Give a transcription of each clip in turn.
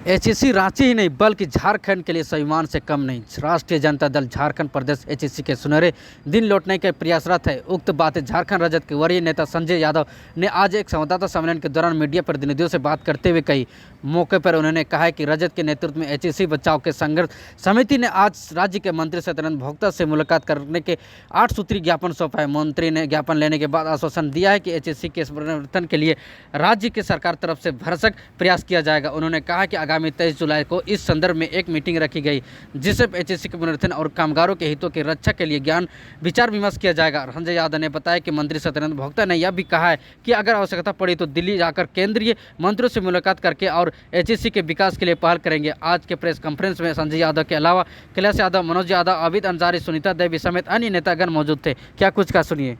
HEC Ranchi ही नहीं बल्कि झारखंड के लिए स्वाभिमान से कम नहीं। राष्ट्रीय जनता दल झारखंड प्रदेश एचईसी के सुनहरे दिन लौटने के प्रयासरत है। उक्त बातें झारखंड राजद के वरीय नेता संजय यादव ने आज एक संवाददाता सम्मेलन के दौरान मीडिया प्रतिनिधियों से बात करते हुए कही। मौके पर उन्होंने कहा कि राजद के नेतृत्व में एचईसी बचाव के संघर्ष समिति ने आज राज्य के मंत्री सत्यानंद भोक्ता से मुलाकात करने के 8 सूत्री ज्ञापन सौंपा है। मंत्री ने ज्ञापन लेने के बाद आश्वासन दिया है कि एचईसी के समर्थन के लिए राज्य की सरकार तरफ से भरसक प्रयास किया जाएगा। उन्होंने कहा कि आगामी 23 जुलाई को इस संदर्भ में एक मीटिंग रखी गई, जिससे एचईसी के पुनर्गठन और कामगारों के हितों की रक्षा के लिए ज्ञान विचार विमर्श किया जाएगा। संजय यादव ने बताया कि मंत्री सत्यानंद भोक्ता ने यह भी कहा है कि अगर आवश्यकता पड़ी तो दिल्ली जाकर केंद्रीय मंत्रियों से मुलाकात करके और एचईसी के विकास के लिए पहल करेंगे। आज के प्रेस कॉन्फ्रेंस में संजय यादव के अलावा कैलाश यादव, मनोज यादव, आबिद अंसारी, सुनीता देवी समेत अन्य नेतागण मौजूद थे। क्या कुछ का सुनिए।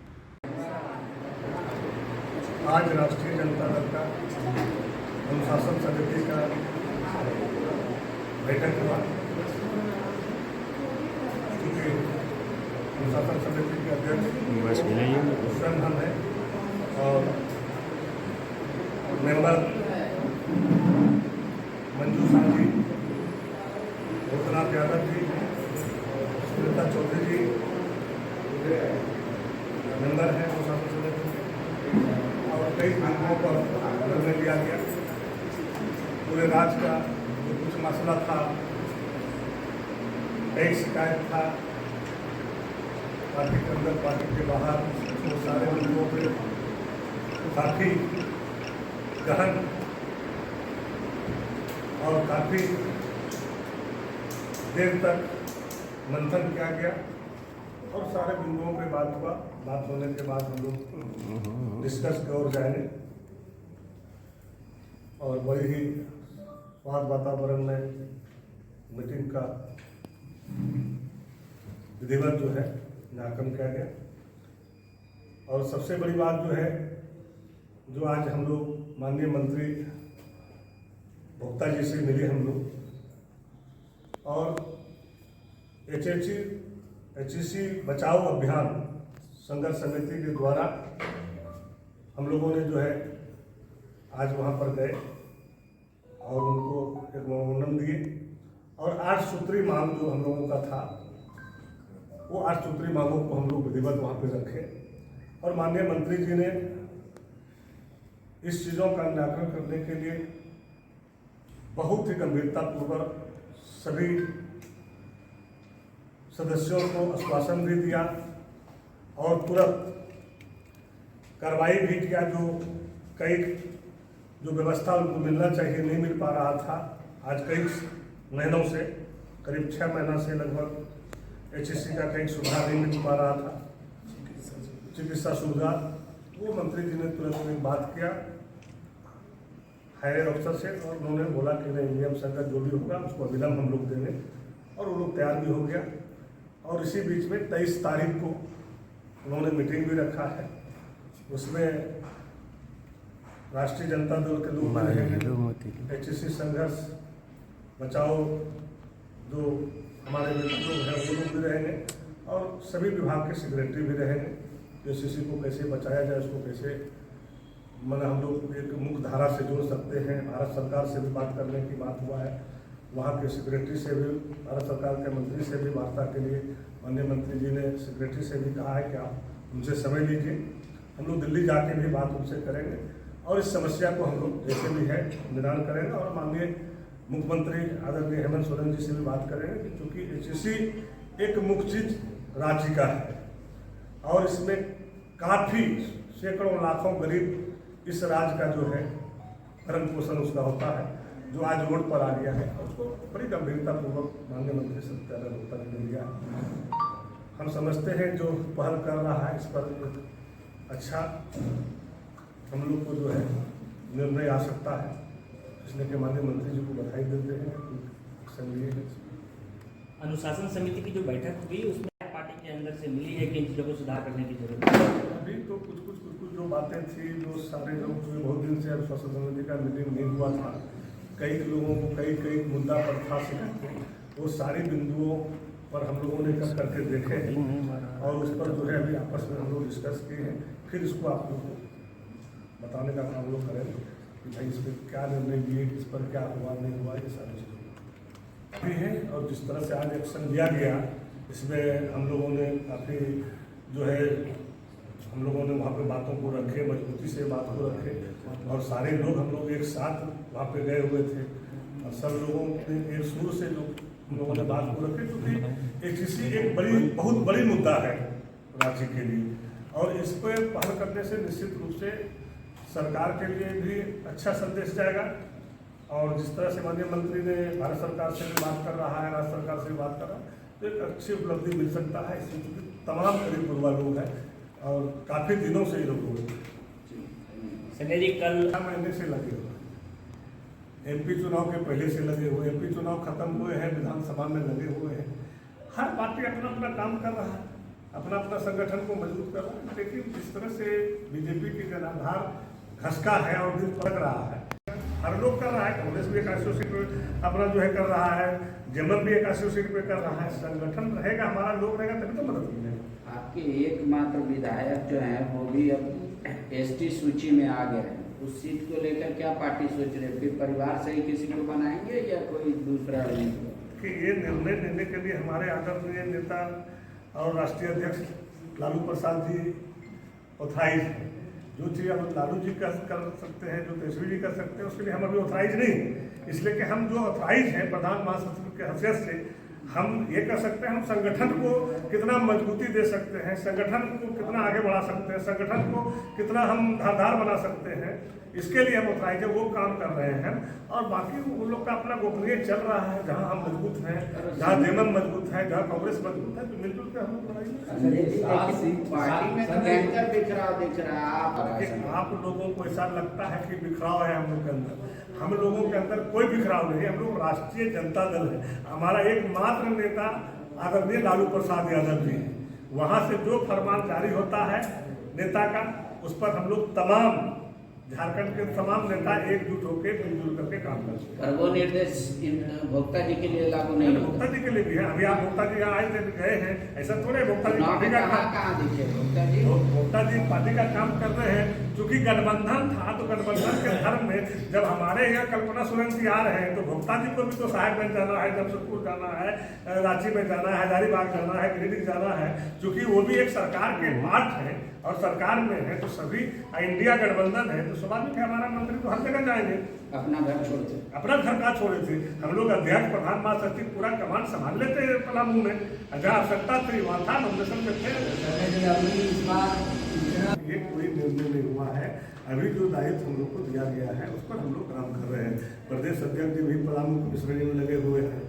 आज राष्ट्रीय जनता दल का अनुशासन समिति का बैठक हुआ, क्योंकि अनुशासन समिति के अध्यक्ष स्वयं हम हैं और मेंबर मंजू शाह जी, भूतनाथ यादव जी, सुनीता चौधरी जी मेंबर हैं अनुशासन समिति और कई बिंदुओं पर निर्णय लिया गया। पूरे राज्य का जो कुछ मसला था, एक शिकायत था पार्टी के अंदर, पार्टी के बाहर, वो सारे बिंदुओं पर काफ़ी गहन और काफ़ी देर तक मंथन किया गया और सारे बिंदुओं पे बात हुआ। बात होने के बाद हम लोग डिस्कस की ओर जाएंगे और बड़ी ही स्वाद वातावरण में मीटिंग का विधिवत जो है नाकाम किया गया। और सबसे बड़ी बात जो है, जो आज हम लोग माननीय मंत्री भोक्ता जी से मिले हम लोग और एचईसी बचाओ अभियान संघर्ष समिति के द्वारा हम लोगों ने जो है आज वहाँ पर गए और उनको एक मेमोरेंडम दिए और 8 सूत्री मांग जो हम लोगों का था, वो 8 सूत्री मांगों को हम लोग विधिवत वहाँ पे रखे और माननीय मंत्री जी ने इस चीज़ों का निराकरण करने के लिए बहुत ही गंभीरतापूर्वक सभी सदस्यों को आश्वासन भी दिया और तुरंत कार्रवाई भी किया। जो व्यवस्था उनको मिलना चाहिए नहीं मिल पा रहा था, आज कई महीनों से, करीब 6 महीना से लगभग एचईसी का कई सुविधा नहीं मिल पा रहा था, चिकित्सा सुविधा, वो मंत्री जी ने तुरंत एक बात किया हायर अफसर से और उन्होंने बोला कि नहीं, नियम संगत जो भी होगा उसको अविलंब हम लोग देंगे और वो लोग तैयार भी हो गया। और इसी बीच में 23 तारीख को उन्होंने मीटिंग भी रखा है, उसमें राष्ट्रीय जनता दल के लोग रहेंगे, एचईसी संघर्ष बचाओ जो हमारे लोग हैं वो लोग भी रहेंगे और सभी विभाग के सेक्रेटरी भी रहेंगे। एचईसी को कैसे बचाया जाए, उसको कैसे हम लोग एक मुख्य धारा से जोड़ सकते हैं। भारत सरकार से भी बात करने की बात हुआ है, वहाँ के सेक्रेटरी से भी, भारत सरकार के मंत्री से भी वार्ता के लिए माननीय मंत्री जी ने सेक्रेटरी से भी कहा है कि आप उनसे समय लीजिए, हम लोग दिल्ली जाके भी बात उनसे करेंगे और इस समस्या को हम लोग जैसे भी है निदान करेंगे और माननीय मुख्यमंत्री आदरणीय हेमंत सोरेन जी से भी बात करेंगे, क्योंकि एचईसी एक मुख्य चीज राज्य का है और इसमें काफ़ी सैकड़ों लाखों गरीब इस राज्य का जो है भरण पोषण उसका होता है, जो आज रोड पर आ गया है, उसको बड़ी गंभीरतापूर्वक माननीय मंत्री सत्यानंद भोक्ता जी ने लिया। हम समझते हैं जो पहल कर रहा है इस पर अच्छा हम लोग को जो है निर्णय आ सकता है, इसलिए कि माननीय मंत्री जी को बधाई देते हैं। संघीय अनुशासन समिति की जो बैठक हुई उसमें पार्टी के अंदर से मिली है कि इन चीज़ों को सुधार करने की जरूरत है। अभी तो कुछ जो बातें थी, जो सारे लोग बहुत दिन से अनुशासन समिति का मीटिंग नहीं हुआ था, कई लोगों को कई मुद्दा पर था शिकायत, वो सारे बिंदुओं पर हम लोगों ने करके देखे हैं और उस पर जो है अभी आपस में हम लोग डिस्कस किए हैं। फिर इसको आप लोगों को बताने का काम लोग करेंगे। कि भाई इस पर क्या निर्णय लिए, किस पर क्या हुआ नहीं हुआ, ये सारी चीज़ें भी हैं। और जिस तरह से आज एक्शन लिया गया, इसमें हम लोगों ने काफ़ी जो है हम लोगों ने वहाँ पे बातों को रखे, मजबूती से बात को रखे, और सारे लोग हम लोग एक साथ वहाँ पे गए हुए थे, और सब लोगों ने एक सुर से जो हम लोगों ने बात को रखे, क्योंकि एक बहुत बड़ी मुद्दा है राज्य के लिए, और इस पर पहल करने से निश्चित रूप से सरकार के लिए भी अच्छा संदेश जाएगा। और जिस तरह से माननीय मंत्री ने भारत सरकार से भी बात कर रहा है, राज्य सरकार से भी बात कर रहा है, तो एक अच्छी उपलब्धि मिल सकता है। इसमें तमाम करीब पूर्वा लोग हैं और काफ़ी दिनों से ये लोग हुए संजय जी कल महीने से लगे हुए, MP चुनाव के पहले से लगे हुए, MP चुनाव खत्म हुए हैं, विधानसभा में लगे हुए हैं। हर पार्टी अपना अपना काम कर रहा है, अपना अपना संगठन को मजबूत कर रहा है, लेकिन जिस तरह से बीजेपी की जनाधार घसका है और दिन पलट रहा है, हर लोग कर रहा है। कांग्रेस भी 81 सीट पे अपना जो है कर रहा है, जेमन भी 81 सीट पे कर रहा है। संगठन रहेगा, हमारा लोग रहेगा, तभी तो मदद मिलेगा। आपके एकमात्र विधायक जो हैं वो भी अब ST सूची में आ गए हैं, उस सीट को लेकर क्या पार्टी सोच रही है? फिर परिवार से ही किसी को बनाएंगे या कोई दूसरा? कि ये निर्णय लेने के लिए हमारे आदरणीय नेता और राष्ट्रीय अध्यक्ष लालू प्रसाद जी ऑथराइज हैं। जो चीज़ अब लालू जी कर सकते हैं, जो तेजस्वी जी कर सकते हैं, उसके लिए हम अभी ऑथराइज नहीं। इसलिए कि हम जो ऑथराइज हैं प्रधान महासचिव के हैसियत से, हम ये कर सकते हैं, हम संगठन को कितना मजबूती दे सकते हैं, संगठन को कितना आगे बढ़ा सकते हैं, संगठन को कितना हम धारदार बना सकते हैं, इसके लिए हम ऑथराइज है, वो काम कर रहे हैं। और बाकी उन लोग का अपना गोपनीय चल रहा है। जहाँ हम मजबूत हैं, जहाँ जेमन मजबूत है, जहाँ कांग्रेस मजबूत है, तो मिलजुल के हम लोग पार्टी में तो बेहतर बिखराव दिख रहा है। आप लोगों को ऐसा लगता है कि बिखराव है हम लोग के अंदर। हम लोगों के अंदर कोई बिखराव नहीं है। हम लोग राष्ट्रीय जनता दल है। हमारा एकमात्र नेता आदरणीय लालू प्रसाद यादव जी है। वहाँ से जो फरमान जारी होता है नेता का, उस पर हम लोग तमाम झारखंड के तमाम नेता एकजुट होकर मिलजुल करके काम करते हैं। पर वो निर्देश भोक्ता जी के लिए लागू नहीं होता। भोक्ता जी के लिए भी है। अभी आप भोक्ता जी यहाँ आए थे, गए हैं, ऐसा थोड़े भोक्ता जी पार्टी का कहाँ दिखे भोक्ता जी पार्टी का काम कर रहे हैं। चूंकि गठबंधन था, तो गठबंधन के धर्म में जब हमारे यहाँ कल्पना सोरेन जी आ रहे हैं, तो भोक्ता जी को भी तो साहेबगंज जाना है, जमशेदपुर जाना है, रांची में जाना है, हजारीबाग जाना है, गिरिडीह जाना है। चूंकि वो भी एक सरकार के पार्ट है और सरकार में है, तो सभी इंडिया गठबंधन है, तो स्वाभाविक है हमारा मंत्री तो हर जगह जाएंगे। अपना घर छोड़ते, अपना घर का छोड़े थे हम लोग। अध्यक्ष प्रधान महासचिव पूरा कमान संभाल लेते हैं पलामू में, जहाँ आवश्यकता थी वहाँ था, नॉमिनेशन में थे। ये कोई निर्णय नहीं हुआ है। अभी जो दायित्व हम लोग को दिया गया है, उस पर हम लोग काम कर रहे हैं। प्रदेश अध्यक्ष जी भी पलामू की श्रेणी में लगे हुए हैं,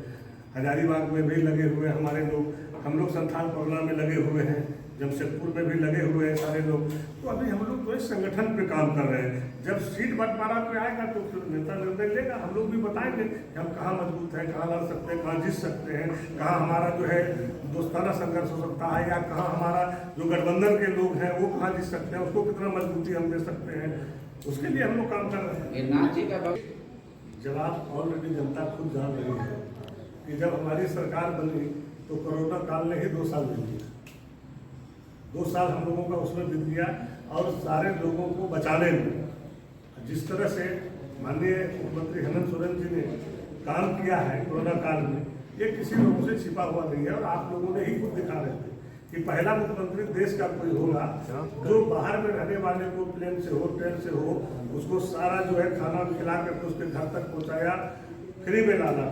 हजारीबाग में भी लगे हुए हैं हमारे लोग, हम लोग संथाल परगना में लगे हुए हैं, जमशेदपुर में भी लगे हुए हैं सारे लोग। तो अभी हम लोग तो इस संगठन पे काम कर रहे हैं। जब सीट बंटवारा पे आएगा तो फिर नेता निर्णय लेगा। हम लोग भी बताएंगे कि हम कहाँ मजबूत हैं, कहाँ लड़ सकते हैं, कहाँ जीत सकते हैं, कहाँ हमारा जो है दोस्ताना संघर्ष हो सकता है, या कहाँ हमारा जो गठबंधन के लोग हैं वो कहाँ जीत सकते हैं, उसको कितना मजबूती हम दे सकते हैं। उसके लिए हम लोग काम कर रहे हैं। जवाब ऑलरेडी जनता खुद जान रही है कि जब हमारी सरकार बनी तो कोरोना काल ने ही 2 साल बीत गया। 2 साल हम लोगों का उसमें बीत गया, और सारे लोगों को बचाने में जिस तरह से माननीय मुख्यमंत्री हेमंत सोरेन जी ने काम किया है कोरोना काल में, ये किसी लोगों से छिपा हुआ नहीं है। और आप लोगों ने ही खुद दिखा रहे थे कि पहला मुख्यमंत्री देश का कोई होगा जो बाहर में रहने वाले को प्लेन से हो, ट्रेन से हो, उसको सारा जो है खाना खिला करके उसके घर तक पहुँचाया, फ्री में लाना,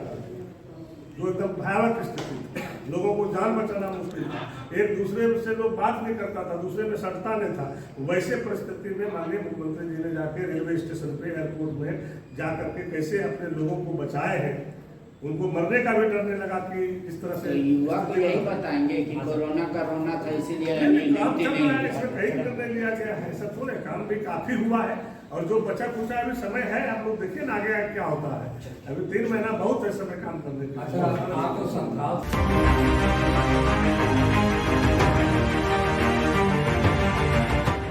जो एकदम भयावह स्थिति, लोगों को जान बचाना मुश्किल था, एक दूसरे से लोग बात नहीं करता था, दूसरे में सटता नहीं था। वैसे परिस्थिति में माननीय मुख्यमंत्री जी ने जाके रेलवे स्टेशन पे, एयरपोर्ट में जा करके कैसे अपने लोगों को बचाए हैं। उनको मरने का भी डरने लगा कि इस तरह से। तो युवा को यही बताएंगे कि कोरोना का रोना था, इसीलिए काम चल रहा है, इसमें कई निर्णय लिया गया है। ऐसा थोड़े, काम भी काफी हुआ है, और जो बचा कुचा अभी समय है, आप लोग देखिए ना आगे क्या होता है। अभी 3 महीना बहुत है समय काम करने के लिए।